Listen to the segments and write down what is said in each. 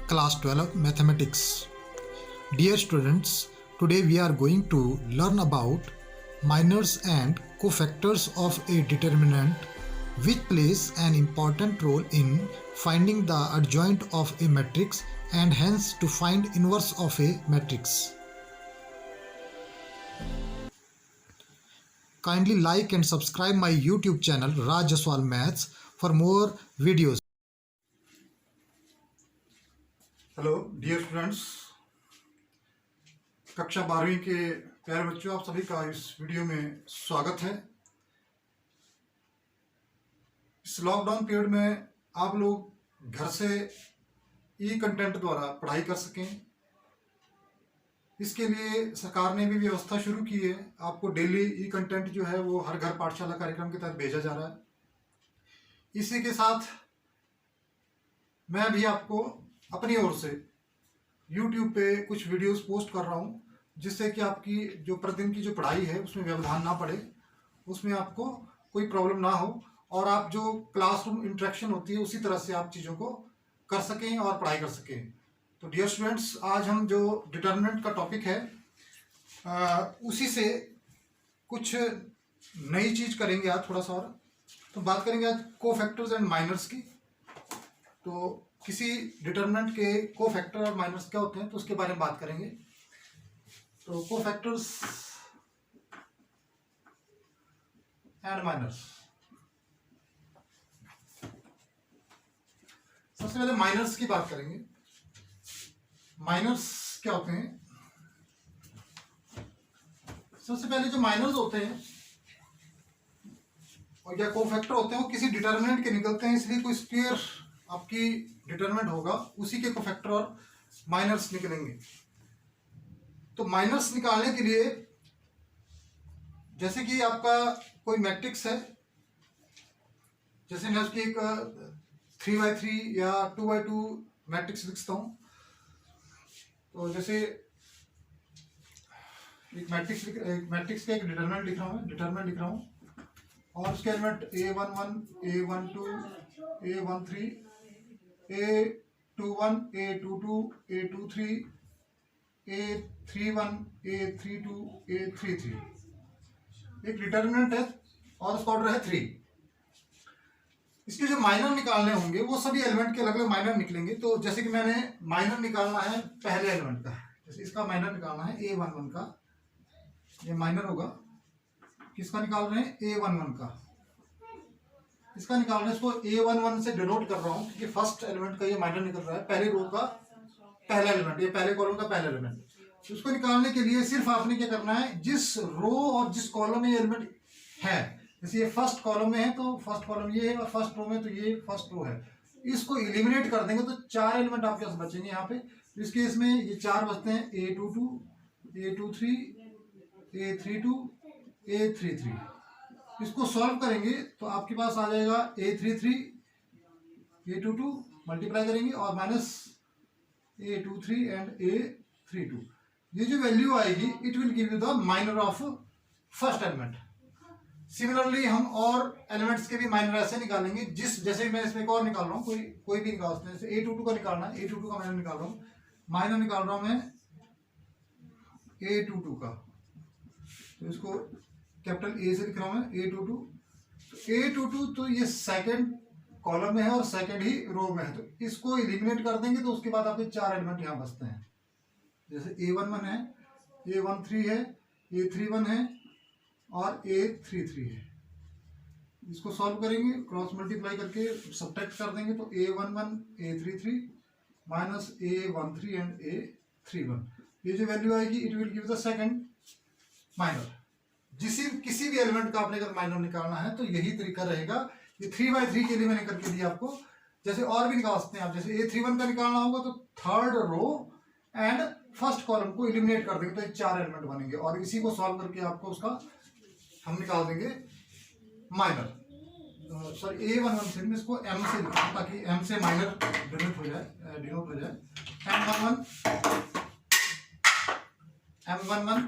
Class 12 Mathematics. Dear students, today we are going to learn about minors and cofactors of a determinant which plays an important role in finding the adjoint of a matrix and hence to find inverse of a matrix. Kindly like and subscribe my YouTube channel Raj Jaswal Maths for more videos. Hello dear students, कक्षा 12वीं के प्यारे बच्चों, आप सभी का इस video में स्वागत है। इस लॉकडाउन पीरियड में आप लोग घर से ई कंटेंट द्वारा पढ़ाई कर सकें, इसके लिए सरकार ने भी व्यवस्था शुरू की है। आपको डेली ई कंटेंट जो है वो हर घर पाठशाला कार्यक्रम के तहत भेजा जा रहा है। इसी के साथ मैं भी आपको अपनी ओर से YouTube पे कुछ वीडियोस पोस्ट कर रहा हूँ, जिससे कि आपकी जो प्रतिदिन की जो पढ़ाई है उसमें व्यवधान ना पड़े, उसमें आपको कोई प्रॉब्लम ना हो और आप जो क्लासरूम इंटरेक्शन होती है उसी तरह से आप चीज़ों को कर सकें और पढ़ाई कर सकें। तो डियर स्टूडेंट्स, आज हम जो डिटर्मिनेंट का टॉपिक है उसी से कुछ नई चीज़ करेंगे आज थोड़ा सा। और तो बात करेंगे आज कोफैक्टर्स एंड माइनर्स की। तो किसी डिटर्मिनेंट के कोफैक्टर और माइनर्स क्या होते हैं तो उसके बारे में बात करेंगे। तो कोफैक्टर्स एंड माइनर्स, सबसे पहले माइनर्स की बात करेंगे। माइनर्स क्या होते हैं? सबसे पहले जो माइनर्स होते हैं और या कोफैक्टर होते हैं वो किसी डिटर्मिनेंट के निकलते हैं, इसलिए कोई स्क्वायर आपकी डिटरमिनेंट होगा उसी के कोफैक्टर और माइनर्स निकलेंगे। तो माइनर्स निकालने के लिए जैसे कि आपका कोई मैट्रिक्स है, जैसे मैं उसकी एक 3x3 या 2x2 मैट्रिक्स लिखता हूं। तो जैसे एक मैट्रिक्स का एक डिटरमिनेंट लिख रहा हूं और उसके element a11 a12 a13 a21 a22 a23 a31 a32 a33 एक डिटर्मिनेंट है और उसका ऑर्डर है 3। इसके जो माइनर निकालने होंगे वो सभी एलिमेंट के अलग अलग माइनर निकलेंगे। तो जैसे कि मैंने माइनर निकालना है पहले एलिमेंट का, जैसे इसका माइनर निकालना है a11 का, ये माइनर होगा। किसका निकाल रहे हैं? a11 का। इसका निकाल रहे हैं, इसको a11 से डिनोट कर रहा हूं क्योंकि फर्स्ट एलिमेंट का ये माइनर निकल रहा है, पहले रो का पहला एलिमेंट, ये पहले कॉलम का पहला एलिमेंट। तो उसको निकालने के लिए सिर्फ आपने क्या करना है, जिस रो और जिस कॉलम में ये एलिमेंट है, जैसे ये फर्स्ट कॉलम में है तो फर्स्ट कॉलम ये है और फर्स्ट रो में तो ये फर्स्ट रो है, इसको इलिमिनेट कर देंगे तो 4 एलिमेंट आपके पास बचेंगे यहाँ पे। इस केस में ये 4 बचते हैं, a22 a23 a32 a33। इसको सॉल्व करेंगे तो आपके पास आ जाएगा a33 a22 मल्टीप्लाई करेंगे और माइनस a23 एंड a32। ये जो वैल्यू आएगी it will give you the minor of first element. Similarly हम और एलिमेंट्स के भी माइनर ऐसे निकालेंगे, जैसे मैं इसमें एक और निकाल रहा हूँ, कोई भी निकाल सकते हैं। जैसे a22 का निकालना है, a22 का माइनर निकाल रहा हूँ, माइनर निकाल रहा हूँ मैं a22 का। तो इसको कैपिटल ए से लिख रहा हूं मैं a22। तो a22 तो ये सेकंड कॉलम में है और सेकंड ही रो में है, तो इसको एलिमिनेट कर देंगे तो उसके बाद आपके 4 एलिमेंट यहां बचते हैं। जैसे a11 है, a13 है, a31 है और a33 है। इसको सॉल्व करेंगे, क्रॉस मल्टीप्लाई करके सब्ट्रैक्ट कर देंगे तो a11 a33 minus a13 and a31। ये जो वैल्यू आएगी it will give the second minor. किसी भी एलिमेंट का आपने अगर माइनर निकालना है तो यही तरीका रहेगा। ये 3x3 के लिए मैंने करके दिया आपको। जैसे और भी निकाल सकते हैं आप, जैसे a31 का निकालना होगा तो third row and first column को एलिमिनेट कर देंगे तो 4 एलिमेंट बनेंगे और इसी को सॉल्व करके आपको उसका हम निकाल देंगे माइनर। सॉरी a11 से मैं इसको m से लिखता हूं ताकि m से माइनर डिनोट हो जाए। m11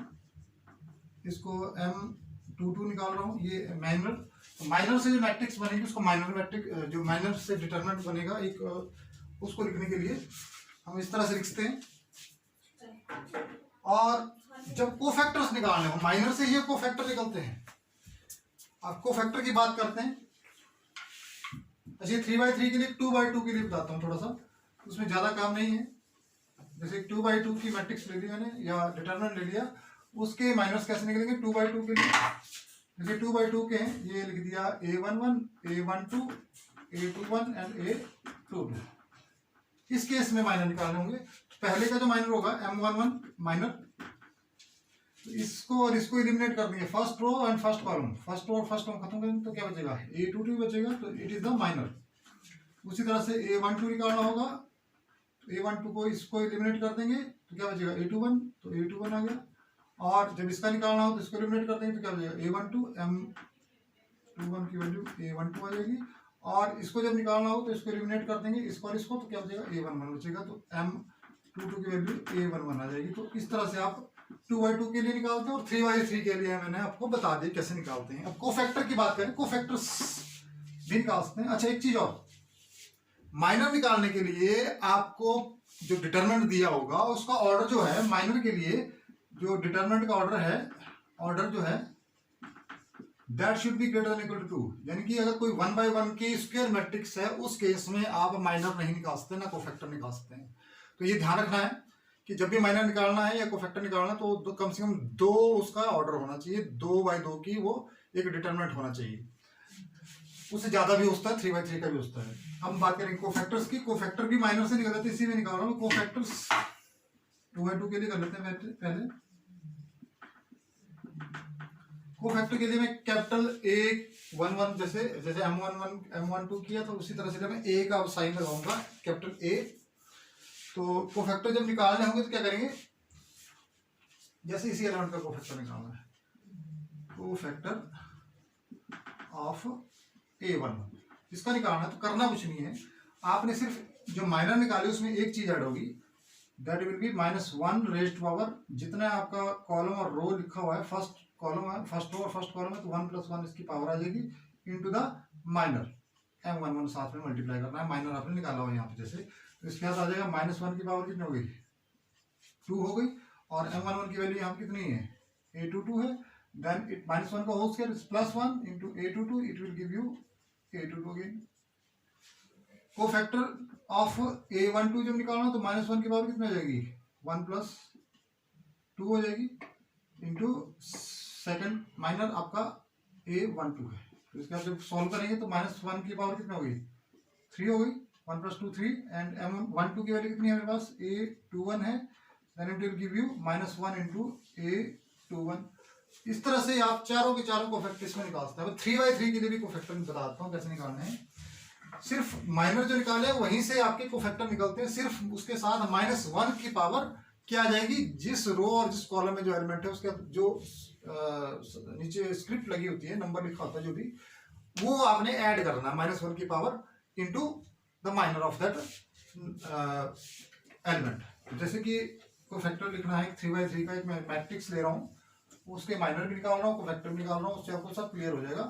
इसको m22 निकाल रहा हूँ, ये माइनर से जो मैट्रिक्स बनेगी उसको माइनर से डिटरमिनेंट बनेगा एक, उसको लिखने के लिए हम इस तरह से लिखते हैं। और जब कोफैक्टर्स निकालने हो, माइनर से ये कोफैक्टर निकलते हैं। अब कोफैक्टर की बात करते हैं। अच्छा, 3/3 के लिए 2/2 के लिए बताता हूँ थोड़ा सा, उसमें ज़्यादा काम नहीं है। जैसे 2/2 की मैट्रिक्स ले ली मैंने या डिटरमिनेंट ले लिया, उसके माइनस कैसे निकलेंगे 2/2 के लिए। जैसे 2/2 के हैं, ये लिख दिया A11, A12, A21 and A22। इस केस में माइनर निकालने होंगे। तो पहले का जो माइनर होगा M11 माइनर, तो इसको और इसको एलिमिनेट कर देंगे, first row and first column. First row और फर्स्ट कॉलम खत्म करेंगे तो क्या बचेगा, A22 बचेगा, तो इट इज द माइनर। उसी तरह से A12 निकालना होगा, A12 को इसको एलिमिनेट कर देंगे तो क्या बचेगा A21, तो A21 आ गया। और जब इसका निकालना हो तो इसको एलिमिनेट कर देंगे तो क्या बचेगा A12, M21 की वैल्यू A12 आ जाएगी। और इसको जब निकालना हो तो इसको एलिमिनेट कर देंगे, इसको और इसको, तो क्या बचेगा A11 बचेगा, तो M22 की वैल्यू A11 आ जाएगी। तो इस तरह से आप 2/2 के लिए निकालते हैं और 3/3 के लिए मैंने आपको बता दी कैसे निकालते हैं। अब कोफैक्टर की बात करें, कोफैक्टर्स भी निकाल सकते हैं। अच्छा, एक चीज और, माइनर निकालने के लिए आपको जो डिटरमिनेंट दिया होगा उसका ऑर्डर जो है, माइनर के लिए जो डिटरमिनेंट का ऑर्डर है, ऑर्डर जो है that should be greater than equal to 2। यानी कि अगर कोई 1/1 की स्क्वायर मैट्रिक्स है, उस केस में आप माइनर नहीं निकाल सकते, ना कोफैक्टर निकाल सकते हैं। तो ये ध्यान रखना है कि जब भी माइनर निकालना है या कोफैक्टर निकालना है तो कम से कम 2 उसका ऑर्डर होना चाहिए, 2/2 की वो एक डिटरमिनेंट होना चाहिए। उससे ज्यादा भी होता है, 3/3 का भी होता है। अब हम बात करेंगे कोफैक्टर्स की। कोफैक्टर भी माइनर से निकल जाते हैं, इसी में निकाल रहा हूँ कोफैक्टर्स। 2/2 के लिए कर लेते हैं पहले। कोफैक्टर के लिए मैं कैपिटल A11, जैसे M11 M12 किया तो उसी तरह से मैं A का साइन लगाऊंगा, कैपिटल A। तो कोफैक्टर जब निकालने होंगे तो क्या करेंगे, जैसे इसी एलिमेंट का कोफैक्टर निकालना है, कोफैक्टर ऑफ A11 इसका निकालना है, तो करना कुछ नहीं है, आपने सिर्फ जो माइनर निकाले उसमें एक चीज ऐड होगी, that will be -1 raised power, जितना आपका कॉलम और रो लिखा हुआ है, फर्स्ट कॉलम है, फर्स्ट रो और फर्स्ट कॉलम है, तो 1 + 1 इसकी पावर आ जाएगी इनटू द माइनर। M11 साथ में मल्टीप्लाई करना है, माइनर आपने निकाला हुआ यहाँ पे जैसे, तो इसके साथ आ जाएगा -1 की पावर कितनी हो गई, 2 हो गई। और M11 की वैल्यू यहाँ पे कितनी है, A22 है। देन इट -1 का whole square +1 into A22, it will give you A22 again. Cofactor of A12 जब निकालना तो -1 की पावर कितनी हो जाएगी, 1 + 2 हो जाएगी, इंटू सेकंड माइनर आपका A12 है। तो इसके बाद जब सॉल्व करेंगे तो -1 की पावर कितनी हो गई, 3 हो गई, 1 + 2 3। एंड M12 की वैल्यू कितनी है मेरे पास, A21 है, then it will give you -1 into A21। इस तरह से आप चारों के चारों कोफैक्टर्स में निकाल सकते हैं। 3/3 के लिए भी कोफैक्टर बता देता हूँ कैसे निकालने हैं। सिर्फ माइनर जो निकाले वहीं से आपके कोफैक्टर निकलते हैं, सिर्फ उसके साथ -1 की पावर क्या आ जाएगी, जिस रो और जिस कॉलम में जो एलिमेंट है उसके जो नीचे स्क्रिप्ट लगी होती है, नंबर लिखा होता है जो भी, वो आपने ऐड करना है, -1 की power into the minor of that element. जैसे कि कोफैक्टर लिखना है 3/3 का, एक मैं मैट्रिक्स ले रहा हूँ, उसके माइनर भी निकाल रहा हूँ, कोफैक्टर भी निकाल रहा हूँ, उससे आपको सब क्लियर हो जाएगा।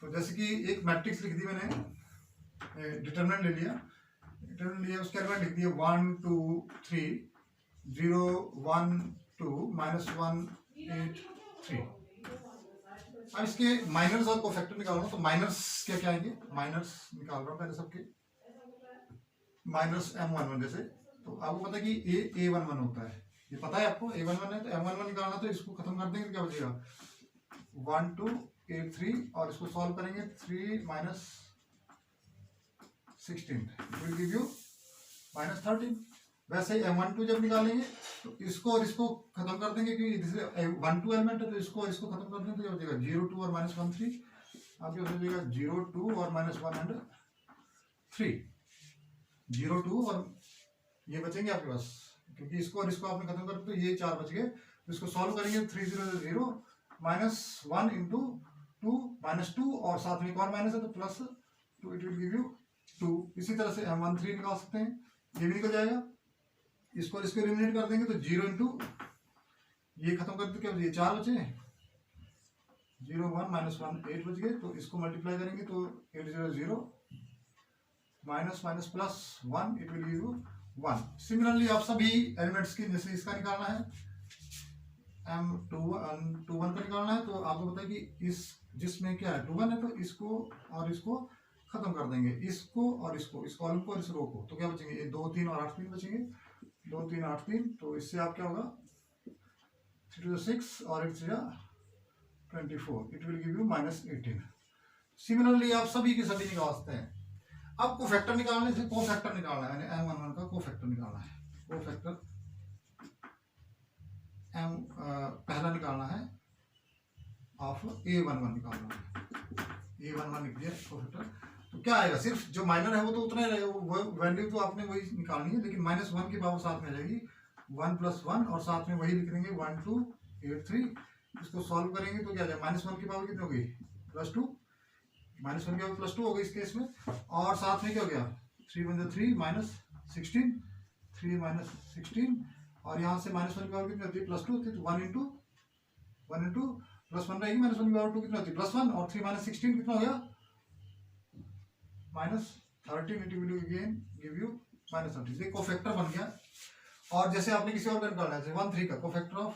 तो जैसे कि एक मैट्रिक्स लिख दी मैंने, डिटरमिनेंट ले लिया, उसके एलिमेंट लिख दिए 1 2 3 0 1 2 -1 8 3। अब इसके माइनर्स और कोफैक्टर निकाल रहा हूँ, तो माइनर्स क्या क्या आएंगे, माइनर्स निकाल रहा हूँ पहले सबके, माइनस M11 जैसे, तो आपको पता है कि A11 होता है, ये पता है आपको A11 है, तो M11 निकालना, तो इसको खत्म कर देंगे तो क्या बचेगा 1 2 8 3, और इसको सॉल्व करेंगे 3 - 16 विल गिव यू -13। वैसे ही M12 जब निकालेंगे तो इसको और इसको खत्म कर देंगे, क्योंकि 1 2 एलिमेंट है, तो इसको और इसको खत्म कर देंगे तो क्या बचेगा 0 2 और -1 3, आपके पास बचेगा 0 2 और -1 एंड 3, 0 2 और ये बचेंगे आपके पास, क्योंकि इसको और इसको आपने खत्म कर, तो ये 4 बच गए। तो इसको सॉल्व करेंगे 3 0 0 -1 इंटू 2 -2, और साथ में एक और माइनस है तो +2, इट विल गिव यू 2। इसी तरह से M13 निकाल सकते हैं, ये भी निकल जाएगा। इसको और इसको एलिमिनेट कर देंगे तो 0 इंटू ये खत्म कर दो, क्या ये 4 बचे, 0 1 -1 8 बच गए। तो इसको मल्टीप्लाई करेंगे तो 8 0 0 minus minus plus 1, it will give you 1। Similarly आप सभी एलिमेंट्स की, जैसे इसका निकालना है m21 का निकालना है, तो आपको पता है कि इस जिसमें क्या है 21 है, तो इसको और इसको खत्म कर देंगे, इसको और इसको, इस कॉलम को और इस रो को, तो क्या बचेंगे, ये 2 3 और 8 3 बचेंगे, 2 3 8 3। तो इससे आप क्या होगा 3 to the 6 और 8 3 24, it will give you -18। Similarly आप सभी के सभी निकाल सकते हैं। अब कोफैक्टर निकालने से कोफैक्टर निकालना है, यानी m11 का कोफैक्टर निकालना है। कोफैक्टर m पहला निकालना है ऑफ a11 निकालना है, a11 लिख दिया कोफैक्टर। तो क्या आएगा, सिर्फ जो माइनर है वो तो उतना ही रहेगा, वो वैल्यू तो आपने वही निकालनी है, लेकिन -1 की पावर साथ में आ जाएगी, 1 + 1 और साथ में वही लिख देंगे 1 2 8 3। इसको सॉल्व करेंगे तो क्या आ जाएगा, -1 की पावर कितनी हो गई, +2, -1 की पावर +2 हो गई इस केस में, और साथ में क्या हो गया 3 × 3 -16, 3 - 16, और यहाँ से -1 की पावर कितनी होती है, +2 होती है, तो 1 × +1 रहेगी, -1 की पावर 2 कितनी होती है, +1, और 3 - 16 कितना हो गया, -13, it will again give you -13। ये कोफैक्टर बन गया। और जैसे आपने किसी और का निकालना है, 1 3 का कोफैक्टर ऑफ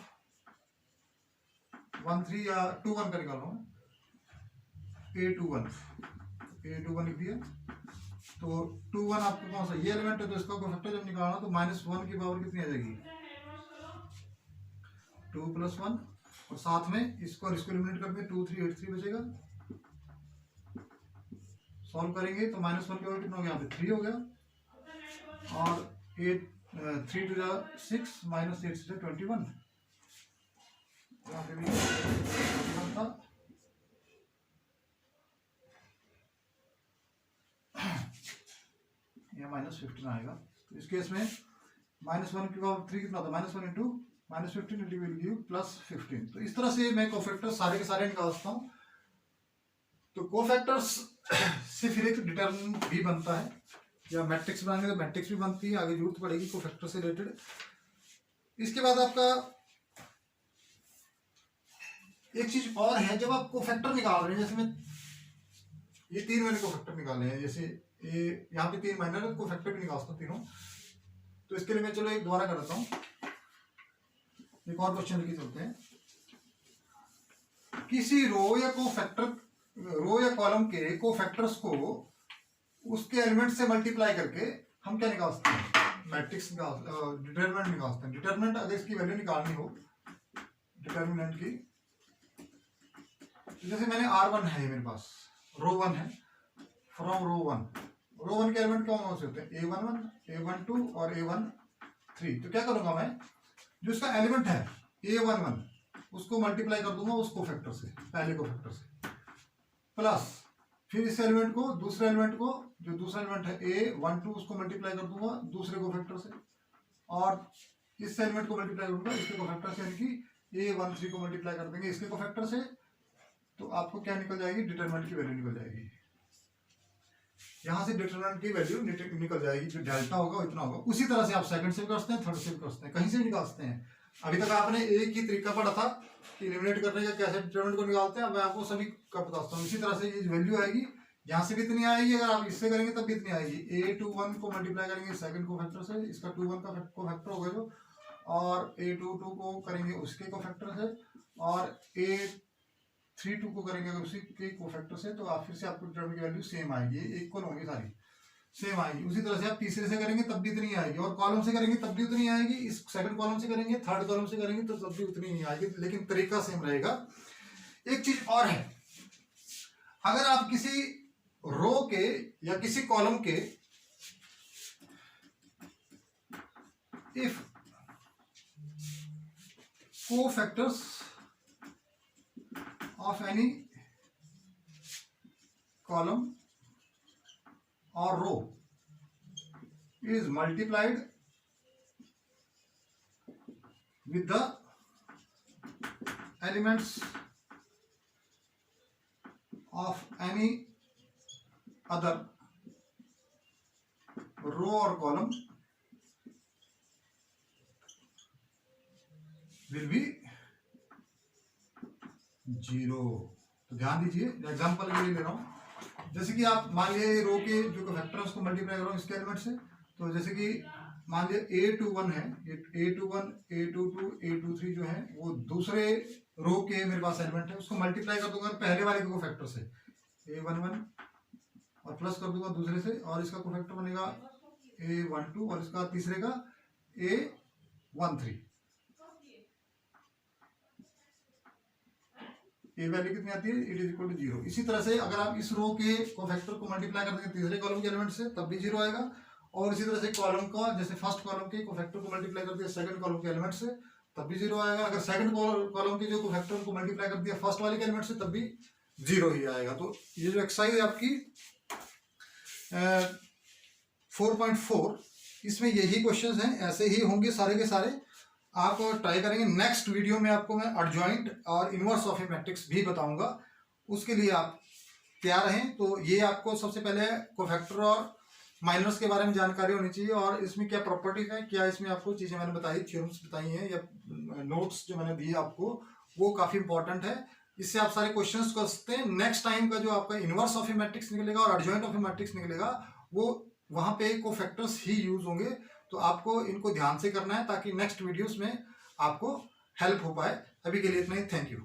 1 3 या 2 1 का निकाल रहा हूँ, a21 लिख दिया। तो 2 1 आपको कौन सा, ये एलिमेंट है, तो इसका कोफैक्टर जब निकालना तो -1 की पावर कितनी आ जाएगी, 2 + 1, और साथ में इसको और इसको एलिमिनेट करके 2 3 8 3 बचेगा। सॉल्व करेंगे तो -1 की पावर कितना हो गया, यहाँ पे 3 हो गया, और 3 to the 6 -8 से 21, यहाँ पे भी 21 था। यहाँ -15 आएगा, तो इस केस में -1 की पावर 3 कितना होता है, -1 × -15, इट विल गिव +15। तो इस तरह से मैं कोफैक्टर्स सारे के सारे निकाल सकता हूँ। तो कोफैक्टर्स से फिर एक डिटरमिनेंट भी बनता है, या मैट्रिक्स बनाएंगे तो मैट्रिक्स भी बनती है, आगे जरूरत पड़ेगी कोफैक्टर से रिलेटेड। इसके बाद आपका एक चीज और है, जब आप कोफैक्टर निकाल रहे हैं, जैसे मैं ये 3 मैंने कोफैक्टर निकाले हैं, जैसे ये यहाँ पे 3 माइनर है, कोफैक्टर भी निकाल सकता हूँ तीनों। तो इसके लिए मैं चलो एक दोबारा कर देता हूँ, एक और क्वेश्चन लिख चलते हैं। किसी रो या कॉलम के कोफैक्टर्स को उसके एलिमेंट से मल्टीप्लाई करके हम क्या निकाल सकते हैं, मैट्रिक्स डिटरमिनेंट निकाल सकते हैं। डिटरमिनेंट अगर इसकी वैल्यू निकालनी हो डिटरमिनेंट की, जैसे मैंने R1 है मेरे पास, रो 1 है, फ्रॉम रो 1 के एलिमेंट कौन से होते हैं, A11 A12 और A13। तो क्या करूंगा मैं, जो इसका एलिमेंट है A11 उसको मल्टीप्लाई कर दूंगा उस कोफैक्टर से, पहले कोफैक्टर से, प्लस फिर इस एलिमेंट को, दूसरे एलिमेंट को, जो दूसरा एलिमेंट है A12 उसको मल्टीप्लाई कर दूंगा दूसरे कोफैक्टर से, और इस एलिमेंट को मल्टीप्लाई करूंगा इसके कोफैक्टर से, यानी कि A13 को मल्टीप्लाई कर देंगे इसके कोफैक्टर से। तो आपको क्या निकल जाएगी, डिटरमिनेंट की वैल्यू निकल जाएगी। यहां से डिटरमिनेंट की वैल्यू निकल जाएगी, जो डेल्टा होगा उतना होगा। उसी तरह से आप सेकंड से भी कर सकते हैं, थर्ड से भी कर सकते हैं, कहीं से भी निकाल सकते हैं। अभी तक आपने एक ही तरीका पढ़ा था कि एलिमिनेट करने का कैसे डिटरमिनेंट को निकालते हैं, अब मैं आपको सभी का बताता हूँ। इसी तरह से ये वैल्यू आएगी, यहाँ से भी इतनी आएगी, अगर आप इससे करेंगे तब भी इतनी आएगी। A21 को मल्टीप्लाई करेंगे सेकंड कोफैक्टर से, इसका 21 का कोफैक्टर होगा जो, और A22 को करेंगे उसके कोफैक्टर से, और A32 को करेंगे अगर उसी के कोफैक्टर से, तो आप फिर से आपको डिटरमिनेंट की वैल्यू सेम आएगी, इक्वल होंगी सारी, सेम आएगी। उसी तरह से आप तीसरे से करेंगे तब भी इतनी आएगी, और कॉलम से करेंगे तब भी उतनी आएगी, इस सेकंड कॉलम से करेंगे, थर्ड कॉलम से करेंगे तो तब भी उतनी ही आएगी, लेकिन तरीका सेम रहेगा। एक चीज और है, अगर आप किसी रो के या किसी कॉलम के if cofactors of any column or row is multiplied with the elements of any other row or column will be 0। तो ध्यान दीजिए, एग्जाम्पल के लिए ले रहा हूं, जैसे कि आप मान लिए रो के जो कोफैक्टर है उसको मल्टीप्लाई कर रहा हूँ इसके एलिमेंट से, तो जैसे कि मान लिया A21 है, A21, A22, A23 जो है वो दूसरे रो के मेरे पास एलिमेंट है, उसको मल्टीप्लाई कर दूंगा पहले वाले के कोफैक्टर से A11 और प्लस कर दूंगा दूसरे से, और इसका कोफैक्टर बनेगा A12 और इसका तीसरे का A13। ए वैल्यू कितनी आती है, इट इज इक्वल टू 0। इसी तरह से अगर आप इस रो के कोफैक्टर को मल्टीप्लाई कर देंगे तीसरे कॉलम के एलिमेंट से तब भी 0 आएगा, और इसी तरह से कॉलम का जैसे फर्स्ट कॉलम के कोफैक्टर को मल्टीप्लाई कर दिया सेकंड कॉलम के एलिमेंट से तब भी 0 आएगा। अगर सेकंड कॉलम के जो कोफैक्टर को मल्टीप्लाई कर दिया फर्स्ट वाले के एलिमेंट से तब भी 0 ही आएगा। तो ये जो एक्सरसाइज है आपकी 4.4, इसमें यही क्वेश्चंस हैं, ऐसे ही होंगे सारे के सारे, आप ट्राई करेंगे। नेक्स्ट वीडियो में आपको मैं एडजॉइंट और इनवर्स ऑफ ए मैट्रिक्स भी बताऊंगा, उसके लिए आप तैयार रहें। तो ये आपको सबसे पहले कोफैक्टर और माइनर्स के बारे में जानकारी होनी चाहिए, और इसमें क्या प्रॉपर्टीज है, क्या इसमें आपको चीज़ें मैंने बताई, थ्योरम्स बताई हैं या नोट्स जो मैंने दिए आपको, वो काफ़ी इंपॉर्टेंट है। इससे आप सारे क्वेश्चंस कर सकते हैं। नेक्स्ट टाइम का जो आपका इनवर्स ऑफ ए मैट्रिक्स निकलेगा और एडजॉइंट ऑफ ए मैट्रिक्स निकलेगा, वो वहाँ पे कोफैक्टर्स ही यूज होंगे। तो आपको इनको ध्यान से करना है ताकि नेक्स्ट वीडियोस में आपको हेल्प हो पाए। अभी के लिए इतना ही, थैंक यू।